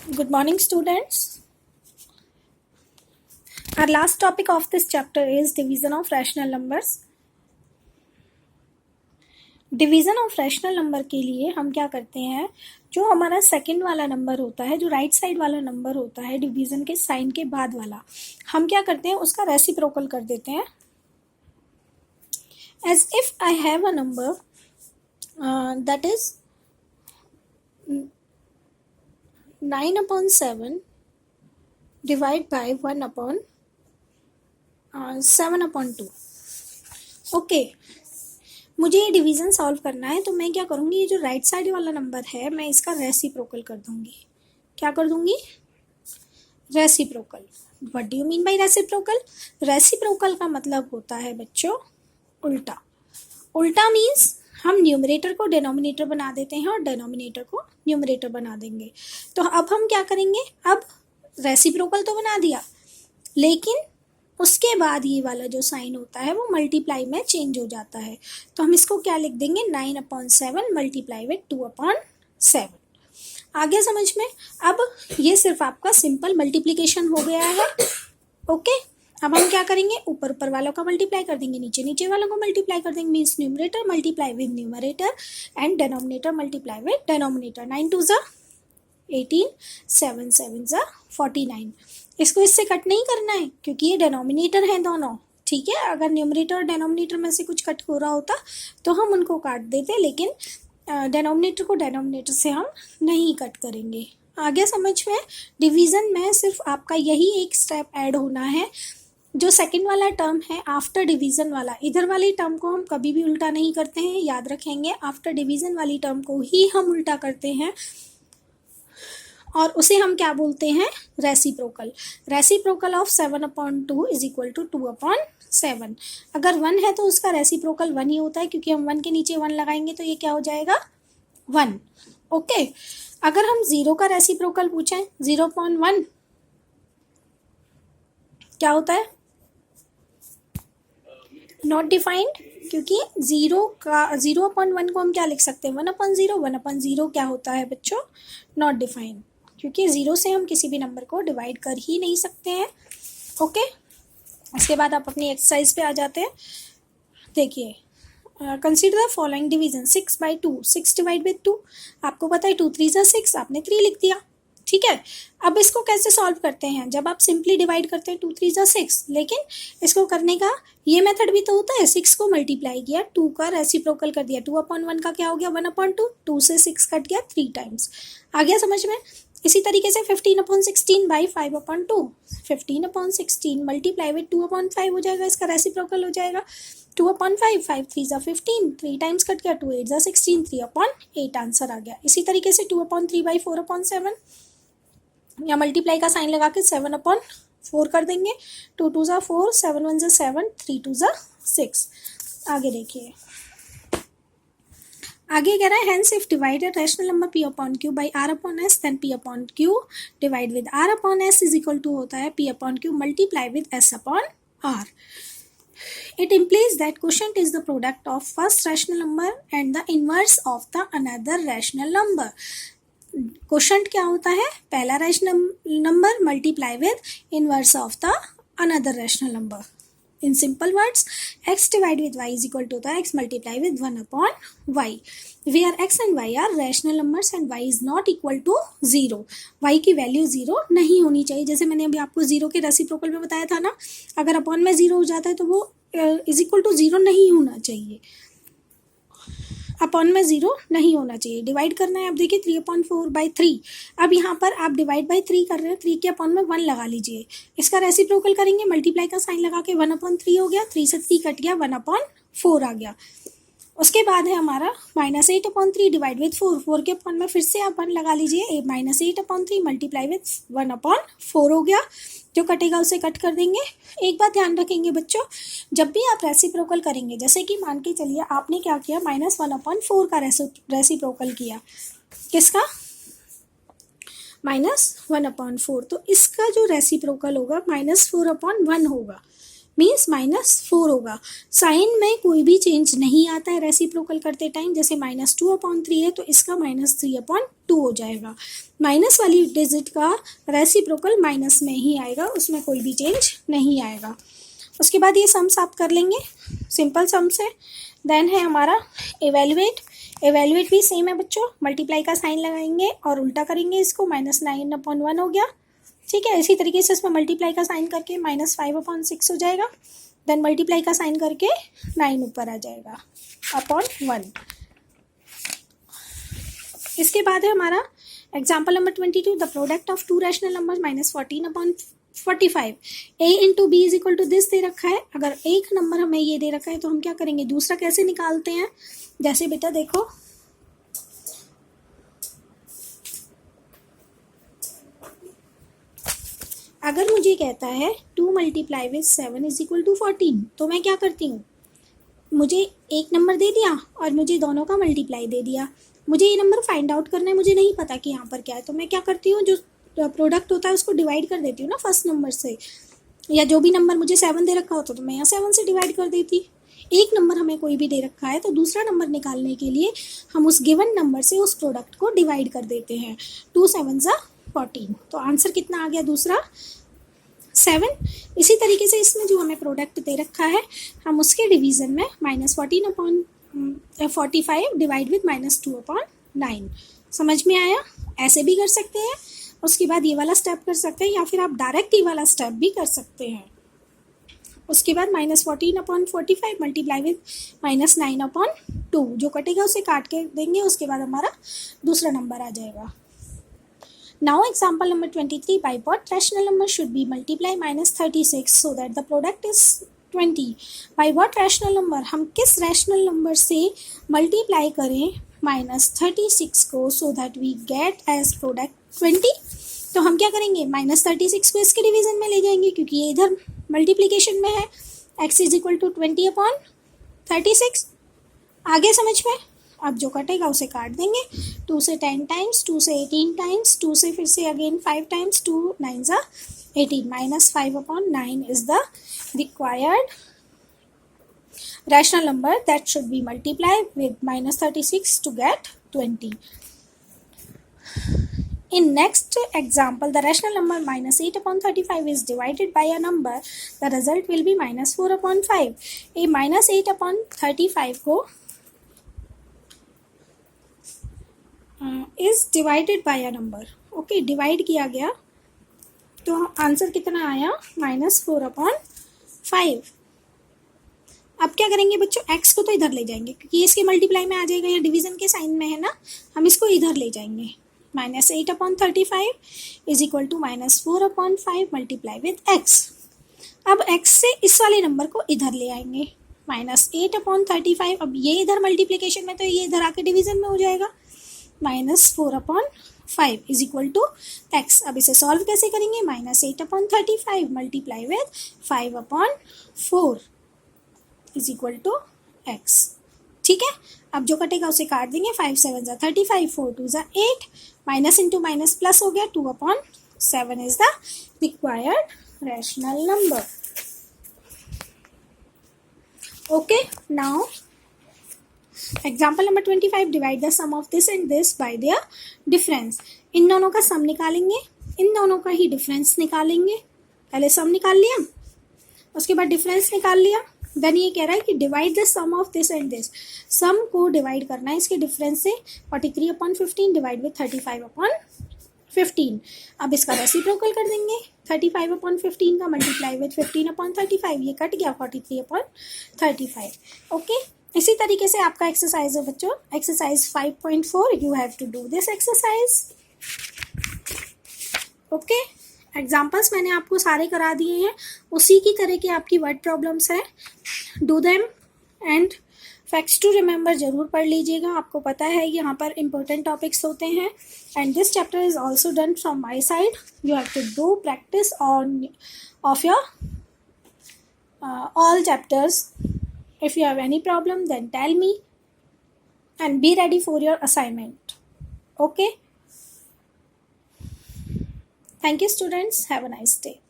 Good morning, students. Our last topic of this chapter is division of rational numbers. Division of rational number के लिए हम क्या करते हैं, जो हमारा सेकंड वाला नंबर होता है, जो राइट साइड वाला नंबर होता है डिवीज़न के साइन के बाद वाला, हम क्या करते हैं उसका रेसिप्रोकल कर देते हैं. As if I have a number that is 9/7 divide by 1/7/2. Okay, मुझे ये डिवीज़न सॉल्व करना है, तो मैं क्या करूँगी, ये जो राइट साइड वाला नंबर है मैं इसका रेसिप्रोकल कर दूँगी. क्या कर दूँगी? Reciprocal. What do you mean by reciprocal? Reciprocal का मतलब होता है बच्चों उल्टा. उल्टा मीन्स हम न्यूमरेटर को डिनोमिनेटर बना देते हैं और डिनोमिनेटर को न्यूमरेटर बना देंगे. तो अब हम क्या करेंगे, अब रेसिप्रोकल तो बना दिया, लेकिन उसके बाद ये वाला जो साइन होता है वो मल्टीप्लाई में चेंज हो जाता है. तो हम इसको क्या लिख देंगे, 9/7 मल्टीप्लाई विथ 2/7. आगे समझ में? अब ये सिर्फ आपका सिंपल मल्टीप्लिकेशन हो गया है. ओके, अब हम क्या करेंगे, ऊपर ऊपर वालों का मल्टीप्लाई कर देंगे, नीचे नीचे वालों को मल्टीप्लाई कर देंगे. Means numerator multiply with numerator and denominator multiply with denominator. 9 2 ज़ा 18, 7 7 ज़ा 49. इसको इससे कट नहीं करना है क्योंकि ये डिनोमिनेटर हैं दोनों. ठीक है, अगर न्यूमरेटर और डिनोमिनेटर में से कुछ कट हो रहा होता तो हम उनको काट देते, लेकिन डिनोमिनेटर को डिनोमिनेटर से हम नहीं कट करेंगे. आगे समझ में? डिवीज़न में सिर्फ आपका यही एक स्टेप ऐड होना है. जो सेकंड वाला टर्म है आफ्टर डिवीज़न वाला, इधर वाली टर्म को हम कभी भी उल्टा नहीं करते हैं, याद रखेंगे. आफ्टर डिवीज़न वाली टर्म को ही हम उल्टा करते हैं और उसे हम क्या बोलते हैं, reciprocal. Reciprocal of 7/2 is equal to 2/7. अगर 1 है तो उसका रेसिप्रोकल 1 ही होता है, क्योंकि हम 1 के नीचे 1 लगाएंगे तो ये क्या हो जाएगा, 1. ओके, अगर हम 0 का रेसिप्रोकल पूछें, 0/1 क्या होता है, नॉट डिफाइंड. क्योंकि 0/1 को हम क्या लिख सकते हैं, 1/0. 1/0 क्या होता है बच्चों, नॉट डिफाइंड, क्योंकि 0 से हम किसी भी नंबर को डिवाइड कर ही नहीं सकते हैं. ओके, इसके बाद आप अपनी एक्सरसाइज पे आ जाते हैं. देखिए, consider the following division. 6/2, 6 divide with 2. आपको पता है 2 3 ज़ा 6, आपने 3 लिख दिया. ठीक है, अब इसको कैसे सॉल्व करते हैं, जब आप सिंपली डिवाइड करते हैं 2 3 ज़ा 6, लेकिन इसको करने का ये मेथड भी तो होता है. 6 को मल्टीप्लाई किया, 2 का रेसिप्रोकल कर दिया, 2/1 का क्या हो गया, 1/2. 2 से 6 कट गया 3 टाइम्स. आ गया समझ में? इसी तरीके से 15/16 बाई 5/2. 15/16 मल्टीप्लाई विद 2/5 हो जाएगा, इसका रेसिप्रोकल हो जाएगा 2/5. 5 3 ज़ा 15, 3 टाइम्स कट गया, 2 8 ज़ा 16, 3/8 आंसर आ गया. इसी तरीके से 2/3 बाई 4/7, या मल्टीप्लाई का साइन लगा के 7/4 कर देंगे. 2 2 ज़ा 4, 7 1 ज़ा 7, 3 2 ज़ा 6. आगे देखिए, आगे कह रहा है, hence if divided rational number p/q by r/s then p/q divide with r/s is equal to होता है p/q multiply with s/r. It implies that quotient is the product of first rational number and the inverse of the another rational number. Quotient क्या होता है, पहला rational number multiply with inverse of the another rational number. In simple words, x divide with y is equal to होता है x multiply with 1/y, where x and y are rational numbers and y is not equal to 0. y की value 0 नहीं होनी चाहिए. जैसे मैंने अभी आपको 0 के रेसिप्रोकल में बताया था ना, अगर अपॉन में 0 हो जाता है तो वो इज इक्वल टू 0 नहीं होना चाहिए. अपॉन में 0 नहीं होना चाहिए. डिवाइड करना है, आप देखिए 3/4/3. अब यहाँ पर आप डिवाइड बाई 3 कर रहे हैं, 3 के अपॉन में 1 लगा लीजिए. इसका रेसिप्रोकल करेंगे, मल्टीप्लाई का साइन लगा के 1/3 हो गया, 3 से 3 कट गया, 1/4 आ गया. उसके बाद है हमारा -8/3 डिवाइड विद 4. 4 के अपॉन में फिर से आप 1 लगा लीजिए, -8/3 मल्टीप्लाई विद 1/4 हो गया. जो कटेगा उसे कट कर देंगे. एक बात ध्यान रखेंगे बच्चों, जब भी आप रेसिप्रोकल करेंगे, जैसे कि मान के चलिए आपने क्या किया, -1/4 का रेसिप्रोकल किया. किसका? -1/4. तो इसका जो रेसिप्रोकल होगा -4/1 होगा. मीन्स -4 होगा। साइन में कोई भी चेंज नहीं आता है रेसिप्रोकल करते टाइम, जैसे -2/3 है तो इसका -3/2 हो जाएगा। माइनस वाली डिजिट का रेसिप्रोकल माइनस में ही आएगा, उसमें कोई भी चेंज नहीं आएगा। उसके बाद ये सम्स आप कर लेंगे, सिंपल सम्स है। देन है हमारा एवेल्युएट। एवेल्युएट भी सेम है बच्चों, मल्टीप्लाई का साइन लगाएंगे और उल्टा करेंगे इसको, -9/1 हो गया। ठीक है, इसी तरीके से इसमें मल्टीप्लाई का साइन करके -5/6 हो जाएगा। देन मल्टीप्लाई का साइन करके 9 ऊपर आ जाएगा अपॉन 1। इसके बाद है हमारा example number 22, the product of two rational number -14/45 a into B is equal to this दे रखा है। अगर एक नंबर हमें ये दे रखा है तो हम क्या करेंगे, दूसरा कैसे निकालते हैं। जैसे बेटा देखो, अगर मुझे कहता है 2 multiply with 7 is equal to 14, तो मैं क्या करती हूँ, मुझे एक नंबर दे दिया और मुझे दोनों का मल्टीप्लाई दे दिया, मुझे ये नंबर फाइंड आउट करना है, मुझे नहीं पता कि यहाँ पर क्या है, तो मैं क्या करती हूँ, जो प्रोडक्ट होता है उसको डिवाइड कर देती हूँ ना फर्स्ट नंबर से, या जो भी नंबर मुझे 7 दे रखा होता तो मैं यहाँ 7 से डिवाइड कर देती। एक नंबर हमें कोई भी दे रखा है तो दूसरा नंबर निकालने के लिए हम उस गिवन नंबर से उस प्रोडक्ट को डिवाइड कर देते हैं। 2 7 14, तो आंसर कितना आ गया दूसरा 7। इसी तरीके से इसमें जो हमें प्रोडक्ट दे रखा है हम उसके डिवीज़न में -14/45 डिवाइड विथ -2/9। समझ में आया, ऐसे भी कर सकते हैं। उसके बाद ये वाला स्टेप कर सकते हैं, या फिर आप डायरेक्ट ये वाला स्टेप भी कर सकते हैं। उसके बाद -14/45 मल्टीप्लाई विथ -9/2, जो कटेगा उसे काट के देंगे, उसके बाद हमारा दूसरा नंबर आ जाएगा। Now example number 23, by what rational number should be multiply -36 so that the product is 20? by what rational number, हम किस rational number से multiply करें -36 को so that we get as product 20? तो हम क्या करेंगे, -36 को इसके डिवीजन में ले जाएंगे क्योंकि ये इधर मल्टीप्लीकेशन में है। x is equal to 20/36। आगे समझ में, अब जो कटेगा उसे काट देंगे, 2 से 10 टाइम्स, 2 से 18 टाइम्स, 2 से फिर से again 5 times, 2 9 18, -5/9 is the required rational number that should be multiplied with -36 to get 20. In next example, the rational number -8/35 is divided by a number, the result will be -4/5. ये -8/35 को is divided by a number, okay, divide किया गया तो answer कितना आया -4/5। अब क्या करेंगे बच्चों, x को तो इधर ले जाएंगे क्योंकि इसके मल्टीप्लाई में आ जाएगा, या डिवीजन के साइन में है ना, हम इसको इधर ले जाएंगे। -8/35 is equal to -4/5 multiply with x। अब x से इस वाले नंबर को इधर ले आएंगे, -8/35, अब ये इधर मल्टीप्लीकेशन में तो ये इधर आके डिवीजन में हो जाएगा, -4/5 इज इक्वल टू x। अब इसे सॉल्व कैसे करेंगे, -8/35 multiply with 5/4 is equal to x। ठीक है, अब जो कटेगा उसे काट देंगे, 5 7 35, 4 2 8, माइनस इंटू माइनस प्लस हो गया, 2/7 is the required rational number. Okay, now example number 25, divide the sum of this and this by their difference. इन दोनों का सम निकालेंगे, इन दोनों का ही डिफरेंस निकालेंगे। पहले सम निकाल लिया, उसके बाद डिफरेंस निकाल लिया। देन ये कह रहा है कि divide the sum of this and this, sum को डिवाइड करना है इसके डिफरेंस से, 43/15 डिवाइड विथ 35/15। अब इसका रेसिप्रोकल कर देंगे, 35/15 का मल्टीप्लाई विथ 15/35, ये कट गया 43/35। ओके, इसी तरीके से आपका एक्सरसाइज है बच्चों, exercise 5.4, you have to do this exercise. Okay, examples मैंने आपको सारे करा दिए हैं, उसी की तरह की आपकी वर्ड प्रॉब्लम्स हैं, do them and facts to remember जरूर पढ़ लीजिएगा। आपको पता है यहाँ पर इंपॉर्टेंट टॉपिक्स होते हैं, and this chapter is also done from my side. You have to do practice on of your all chapters. If you have any problem, then tell me and be ready for your assignment. Okay? Thank you, students. Have a nice day.